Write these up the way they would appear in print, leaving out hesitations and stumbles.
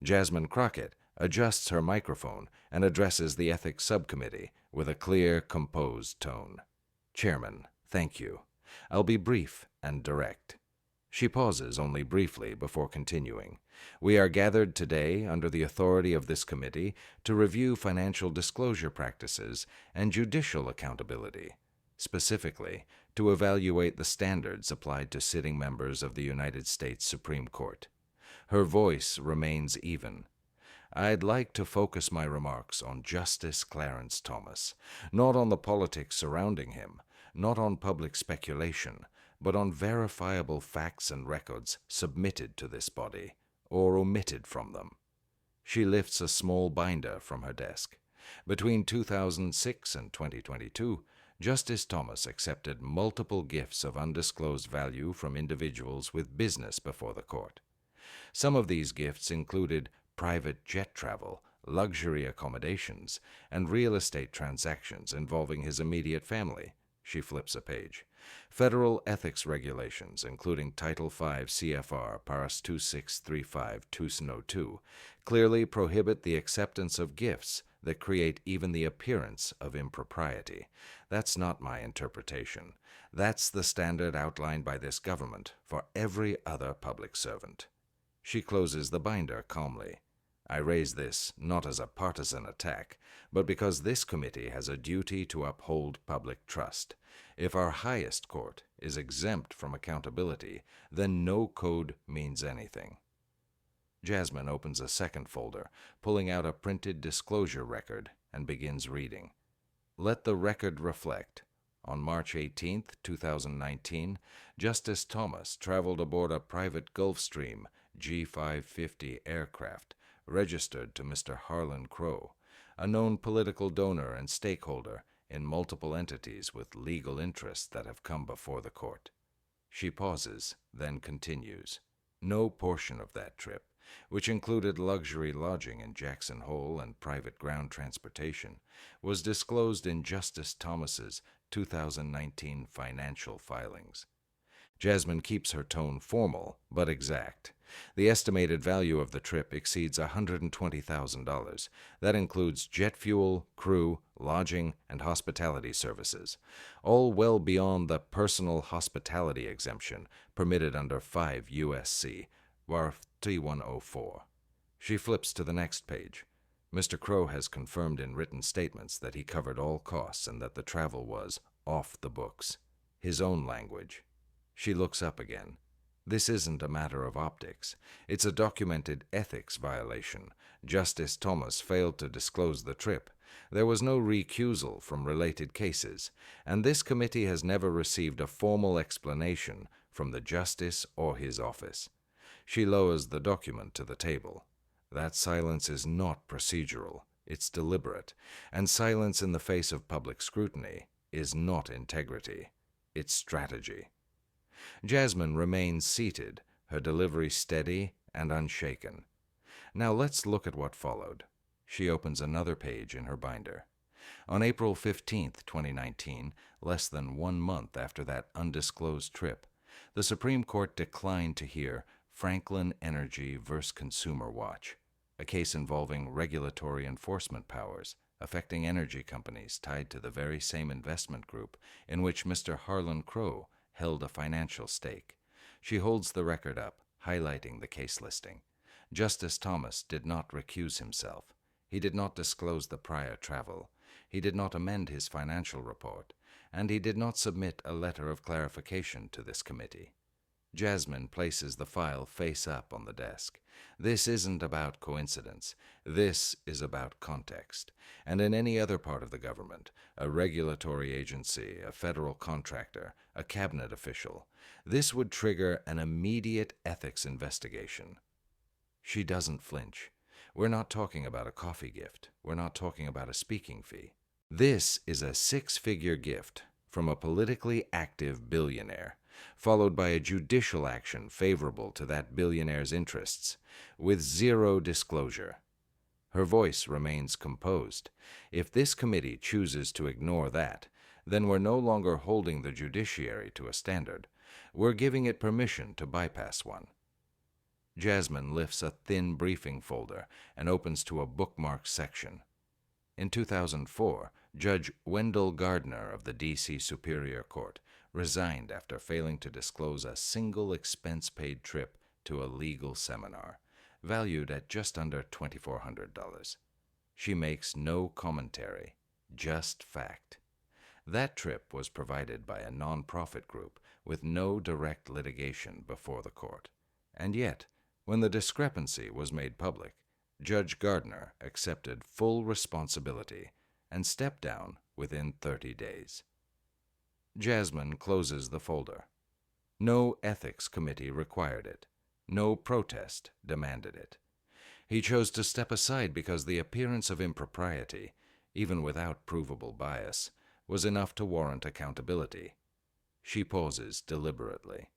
Jasmine Crockett adjusts her microphone and addresses the Ethics Subcommittee with a clear, composed tone. Chairman, thank you. I'll be brief and direct. She pauses only briefly before continuing. We are gathered today under the authority of this committee to review financial disclosure practices and judicial accountability, specifically to evaluate the standards applied to sitting members of the United States Supreme Court. Her voice remains even. I'd like to focus my remarks on Justice Clarence Thomas, not on the politics surrounding him, not on public speculation, but on verifiable facts and records submitted to this body, or omitted from them. She lifts a small binder from her desk. Between 2006 and 2022, Justice Thomas accepted multiple gifts of undisclosed value from individuals with business before the court. Some of these gifts included private jet travel, luxury accommodations, and real estate transactions involving his immediate family. She flips a page. Federal ethics regulations, including Title V CFR Paras 2635-202, clearly prohibit the acceptance of gifts that create even the appearance of impropriety. That's not my interpretation. That's the standard outlined by this government for every other public servant. She closes the binder calmly. I raise this not as a partisan attack, but because this committee has a duty to uphold public trust. If our highest court is exempt from accountability, then no code means anything. Jasmine opens a second folder, pulling out a printed disclosure record, and begins reading. Let the record reflect. On March 18, 2019, Justice Thomas traveled aboard a private Gulfstream G550 aircraft registered to Mr. Harlan Crow, a known political donor and stakeholder in multiple entities with legal interests that have come before the court. She pauses, then continues. No portion of that trip, which included luxury lodging in Jackson Hole and private ground transportation, was disclosed in Justice Thomas's 2019 financial filings. Jasmine keeps her tone formal but exact. The estimated value of the trip exceeds $120,000. That includes jet fuel, crew, lodging, and hospitality services, all well beyond the personal hospitality exemption permitted under 5 U.S.C. WARF 3104. She flips to the next page. Mr. Crow has confirmed in written statements that he covered all costs and that the travel was off the books. His own language. She looks up again. This isn't a matter of optics. It's a documented ethics violation. Justice Thomas failed to disclose the trip. There was no recusal from related cases, and this committee has never received a formal explanation from the justice or his office. She lowers the document to the table. That silence is not procedural. It's deliberate, and silence in the face of public scrutiny is not integrity. It's strategy. Jasmine remains seated, her delivery steady and unshaken. Now let's look at what followed. She opens another page in her binder. On April 15, 2019, less than 1 month after that undisclosed trip, the Supreme Court declined to hear Franklin Energy v. Consumer Watch, a case involving regulatory enforcement powers affecting energy companies tied to the very same investment group in which Mr. Harlan Crow held a financial stake. She holds the record up, highlighting the case listing. Justice Thomas did not recuse himself. He did not disclose the prior travel. He did not amend his financial report, and he did not submit a letter of clarification to this committee. Jasmine places the file face up on the desk. This isn't about coincidence. This is about context. And in any other part of the government, a regulatory agency, a federal contractor, a cabinet official, this would trigger an immediate ethics investigation. She doesn't flinch. We're not talking about a coffee gift. We're not talking about a speaking fee. This is a 6-figure gift from a politically active billionaire, followed by a judicial action favorable to that billionaire's interests, with zero disclosure. Her voice remains composed. If this committee chooses to ignore that, then we're no longer holding the judiciary to a standard. We're giving it permission to bypass one. Jasmine lifts a thin briefing folder and opens to a bookmarked section. In 2004, Judge Wendell Gardner of the D.C. Superior Court resigned after failing to disclose a single expense-paid trip to a legal seminar, valued at just under $2,400. She makes no commentary, just fact. That trip was provided by a non-profit group with no direct litigation before the court. And yet, when the discrepancy was made public, Judge Gardner accepted full responsibility and stepped down within 30 days. Jasmine closes the folder. No ethics committee required it. No protest demanded it. He chose to step aside because the appearance of impropriety, even without provable bias, was enough to warrant accountability. She pauses deliberately.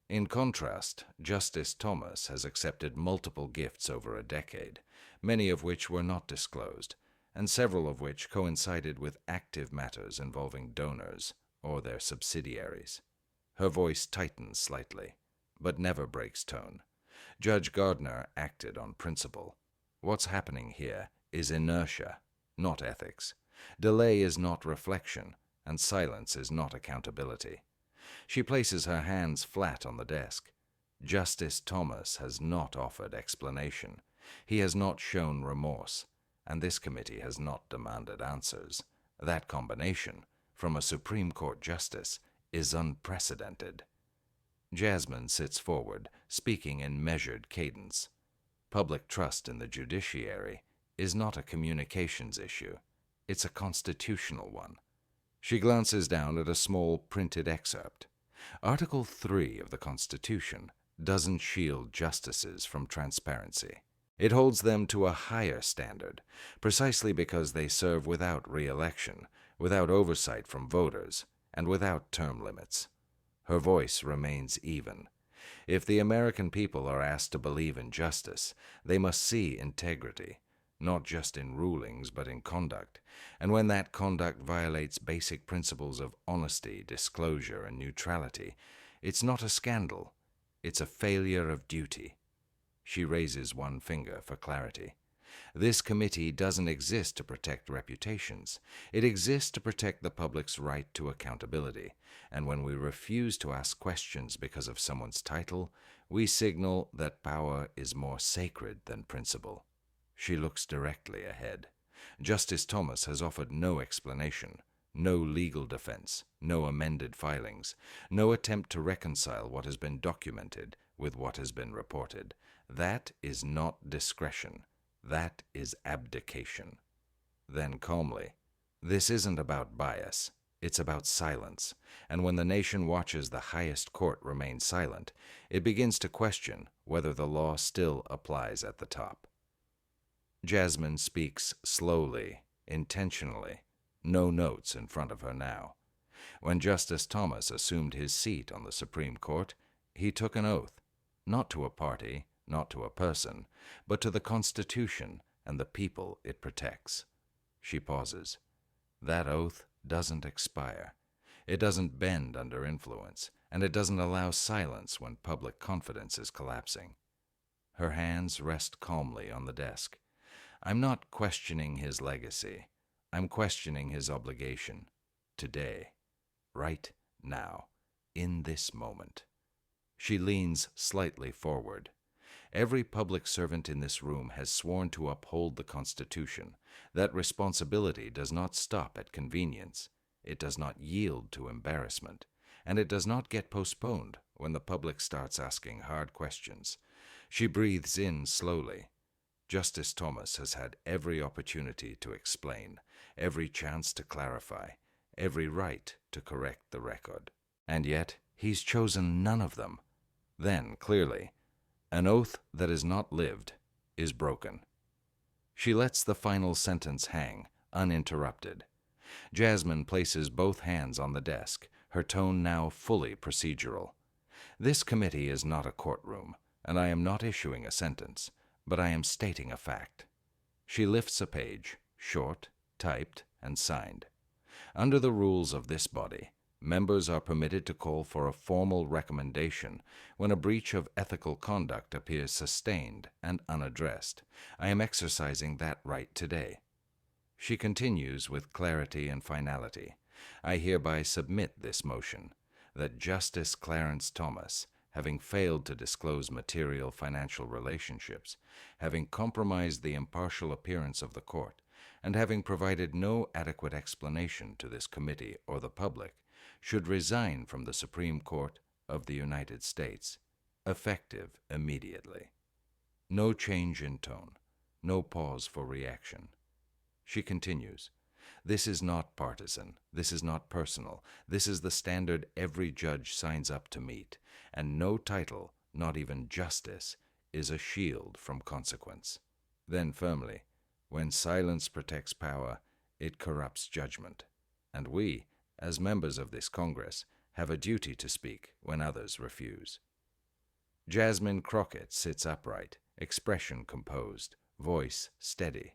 In contrast, Justice Thomas has accepted multiple gifts over a decade, many of which were not disclosed, and several of which coincided with active matters involving donors or their subsidiaries. Her voice tightens slightly, but never breaks tone. Judge Gardner acted on principle. What's happening here is inertia, not ethics. Delay is not reflection, and silence is not accountability. She places her hands flat on the desk. Justice Thomas has not offered explanation. He has not shown remorse, and this committee has not demanded answers. That combination, from a Supreme Court justice, is unprecedented. Jasmine sits forward, speaking in measured cadence. Public trust in the judiciary is not a communications issue. It's a constitutional one. She glances down at a small printed excerpt. Article 3 of the Constitution doesn't shield justices from transparency. It holds them to a higher standard, precisely because they serve without re-election, without oversight from voters, and without term limits. Her voice remains even. If the American people are asked to believe in justice, they must see integrity, not just in rulings but in conduct, and when that conduct violates basic principles of honesty, disclosure, and neutrality, it's not a scandal, it's a failure of duty. She raises one finger for clarity. This committee doesn't exist to protect reputations. It exists to protect the public's right to accountability, and when we refuse to ask questions because of someone's title, we signal that power is more sacred than principle. She looks directly ahead. Justice Thomas has offered no explanation, no legal defense, no amended filings, no attempt to reconcile what has been documented with what has been reported. That is not discretion. That is abdication. Then calmly, this isn't about bias. It's about silence. And when the nation watches the highest court remain silent, it begins to question whether the law still applies at the top. Jasmine speaks slowly, intentionally, no notes in front of her now. When Justice Thomas assumed his seat on the Supreme Court, he took an oath, not to a party, not to a person, but to the Constitution and the people it protects. She pauses. That oath doesn't expire. It doesn't bend under influence, and it doesn't allow silence when public confidence is collapsing. Her hands rest calmly on the desk. I'm not questioning his legacy. I'm questioning his obligation. Today. Right now. In this moment. She leans slightly forward. Every public servant in this room has sworn to uphold the Constitution. That responsibility does not stop at convenience. It does not yield to embarrassment. And it does not get postponed when the public starts asking hard questions. She breathes in slowly. Justice Thomas has had every opportunity to explain, every chance to clarify, every right to correct the record. And yet, he's chosen none of them. Then, clearly, an oath that is not lived is broken. She lets the final sentence hang, uninterrupted. Jasmine places both hands on the desk, her tone now fully procedural. This committee is not a courtroom, and I am not issuing a sentence, but I am stating a fact. She lifts a page, short, typed, and signed. Under the rules of this body, Members are permitted to call for a formal recommendation when a breach of ethical conduct appears sustained and unaddressed. I am exercising that right today." She continues with clarity and finality. "I hereby submit this motion, that Justice Clarence Thomas, having failed to disclose material financial relationships, having compromised the impartial appearance of the court, and having provided no adequate explanation to this committee or the public, should resign from the Supreme Court of the United States, effective immediately." No change in tone, no pause for reaction. She continues, "This is not partisan, this is not personal, this is the standard every judge signs up to meet, and no title, not even justice, is a shield from consequence." Then firmly, "When silence protects power, it corrupts judgment, and we, as members of this Congress, have a duty to speak when others refuse." Jasmine Crockett sits upright, expression composed, voice steady.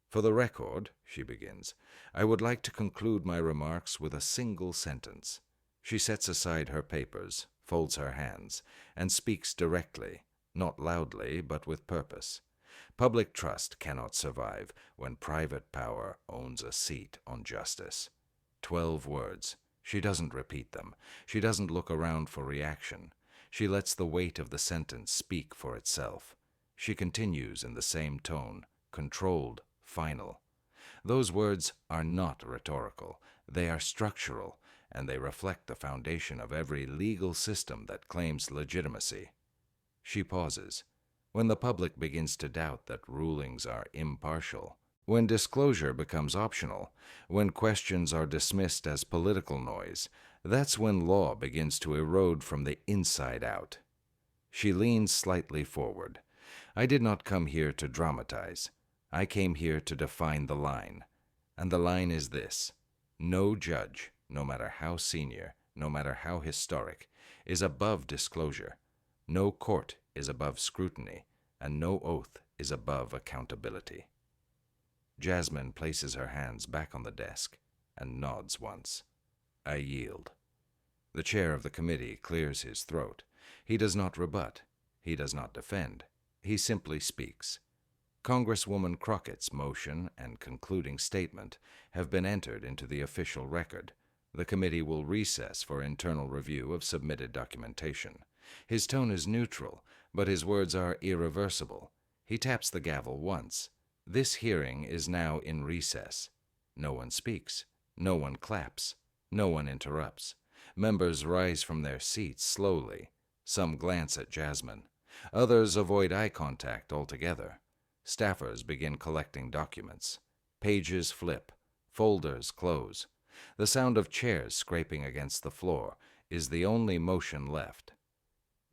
"For the record," she begins, "I would like to conclude my remarks with a single sentence." She sets aside her papers, folds her hands, and speaks directly, not loudly, but with purpose. Public trust cannot survive when private power owns a seat on justice. 12 words. She doesn't repeat them. She doesn't look around for reaction. She lets the weight of the sentence speak for itself. She continues in the same tone, controlled, final. Those words are not rhetorical. They are structural, and they reflect the foundation of every legal system that claims legitimacy. She pauses. When the public begins to doubt that rulings are impartial, when disclosure becomes optional, when questions are dismissed as political noise, that's when law begins to erode from the inside out. She leans slightly forward. "I did not come here to dramatize. I came here to define the line. And the line is this: no judge, no matter how senior, no matter how historic, is above disclosure. No court is above scrutiny, and no oath is above accountability." Jasmine places her hands back on the desk and nods once. "I yield." The chair of the committee clears his throat. He does not rebut. He does not defend. He simply speaks. Congresswoman Crockett's motion and concluding statement have been entered into the official record. The committee will recess for internal review of submitted documentation. His tone is neutral, but his words are irreversible. He taps the gavel once. This hearing is now in recess. No one speaks. No one claps. No one interrupts. Members rise from their seats slowly. Some glance at Jasmine. Others avoid eye contact altogether. Staffers begin collecting documents. Pages flip. Folders close. The sound of chairs scraping against the floor is the only motion left.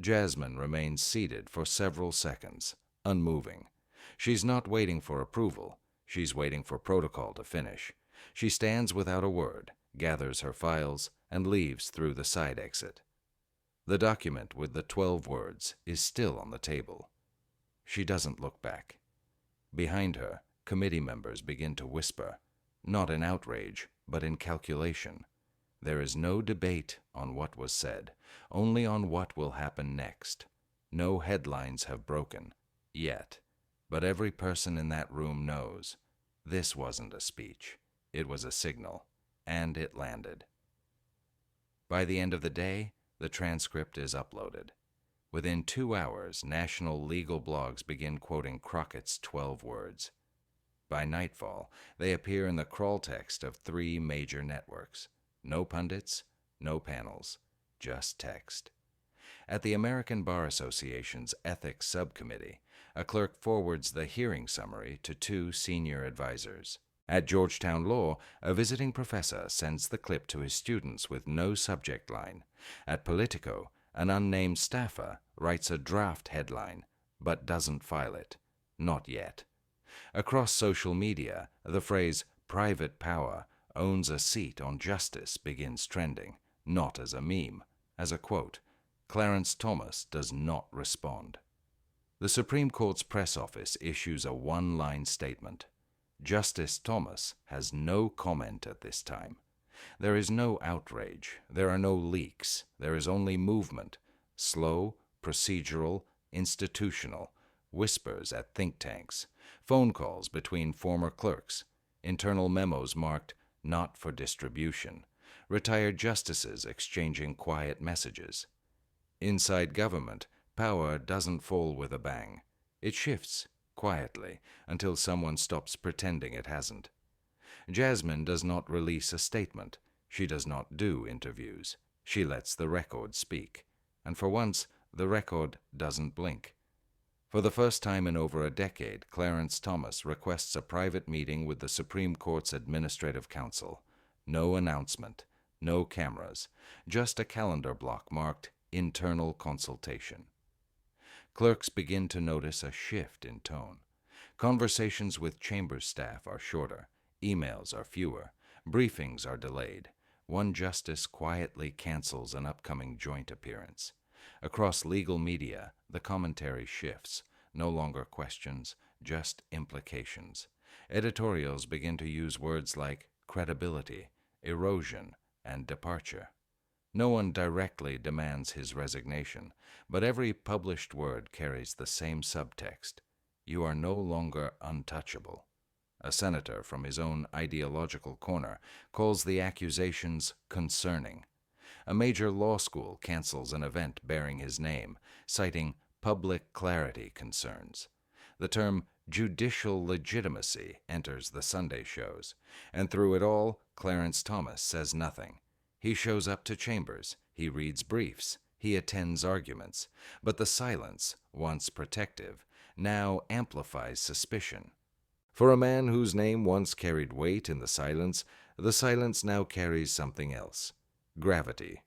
Jasmine remains seated for several seconds, unmoving. She's not waiting for approval. She's waiting for protocol to finish. She stands without a word, gathers her files, and leaves through the side exit. The document with the 12 words is still on the table. She doesn't look back. Behind her, committee members begin to whisper, not in outrage, but in calculation. There is no debate on what was said, only on what will happen next. No headlines have broken, yet, but every person in that room knows this wasn't a speech. It was a signal, and it landed. By the end of the day, the transcript is uploaded. Within 2 hours, national legal blogs begin quoting Crockett's 12 words. By nightfall, they appear in the crawl text of 3 major networks. No pundits, no panels, just text. At the American Bar Association's Ethics Subcommittee, a clerk forwards the hearing summary to 2 senior advisors. At Georgetown Law, a visiting professor sends the clip to his students with no subject line. At Politico, an unnamed staffer writes a draft headline, but doesn't file it. Not yet. Across social media, the phrase "private power owns a seat on justice" begins trending, not as a meme, as a quote. Clarence Thomas does not respond. The Supreme Court's press office issues a one-line statement. Justice Thomas has no comment at this time. There is no outrage. There are no leaks. There is only movement. Slow, procedural, institutional. Whispers at think tanks. Phone calls between former clerks. Internal memos marked "not for distribution." Retired justices exchanging quiet messages. Inside government, power doesn't fall with a bang. It shifts, quietly, until someone stops pretending it hasn't. Jasmine does not release a statement. She does not do interviews. She lets the record speak. And for once, the record doesn't blink. For the first time in over a decade, Clarence Thomas requests a private meeting with the Supreme Court's Administrative Council. No announcement, no cameras, just a calendar block marked "internal consultation." Clerks begin to notice a shift in tone. Conversations with chamber staff are shorter, emails are fewer, briefings are delayed. One justice quietly cancels an upcoming joint appearance. Across legal media, the commentary shifts. No longer questions, just implications. Editorials begin to use words like credibility, erosion, and departure. No one directly demands his resignation, but every published word carries the same subtext. You are no longer untouchable. A senator from his own ideological corner calls the accusations concerning. A major law school cancels an event bearing his name, citing public clarity concerns. The term judicial legitimacy enters the Sunday shows, and through it all, Clarence Thomas says nothing. He shows up to chambers, he reads briefs, he attends arguments, but the silence, once protective, now amplifies suspicion. For a man whose name once carried weight in the silence now carries something else. Gravity.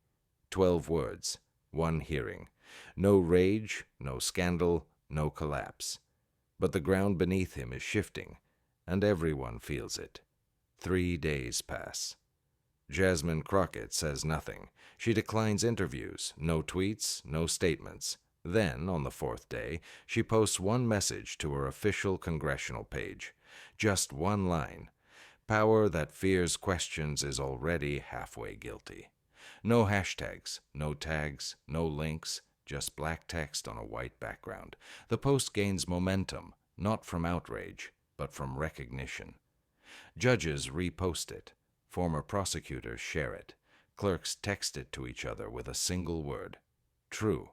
12 words, 1 hearing. No rage, no scandal, no collapse. But the ground beneath him is shifting, and everyone feels it. 3 days pass. Jasmine Crockett says nothing. She declines interviews, no tweets, no statements. Then, on the 4th day, she posts one message to her official congressional page. Just one line. Power that fears questions is already halfway guilty. No hashtags, no tags, no links, just black text on a white background. The post gains momentum, not from outrage, but from recognition. Judges repost it. Former prosecutors share it. Clerks text it to each other with a single word. True.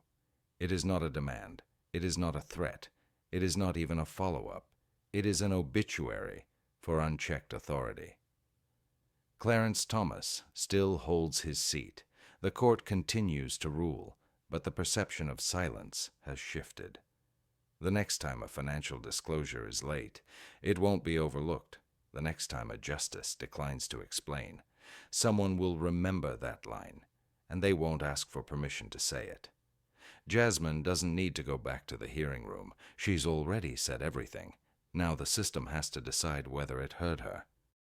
It is not a demand. It is not a threat. It is not even a follow-up. It is an obituary for unchecked authority. Clarence Thomas still holds his seat. The court continues to rule, but the perception of silence has shifted. The next time a financial disclosure is late, it won't be overlooked. The next time a justice declines to explain, someone will remember that line, and they won't ask for permission to say it. Jasmine doesn't need to go back to the hearing room. She's already said everything. Now the system has to decide whether it heard her.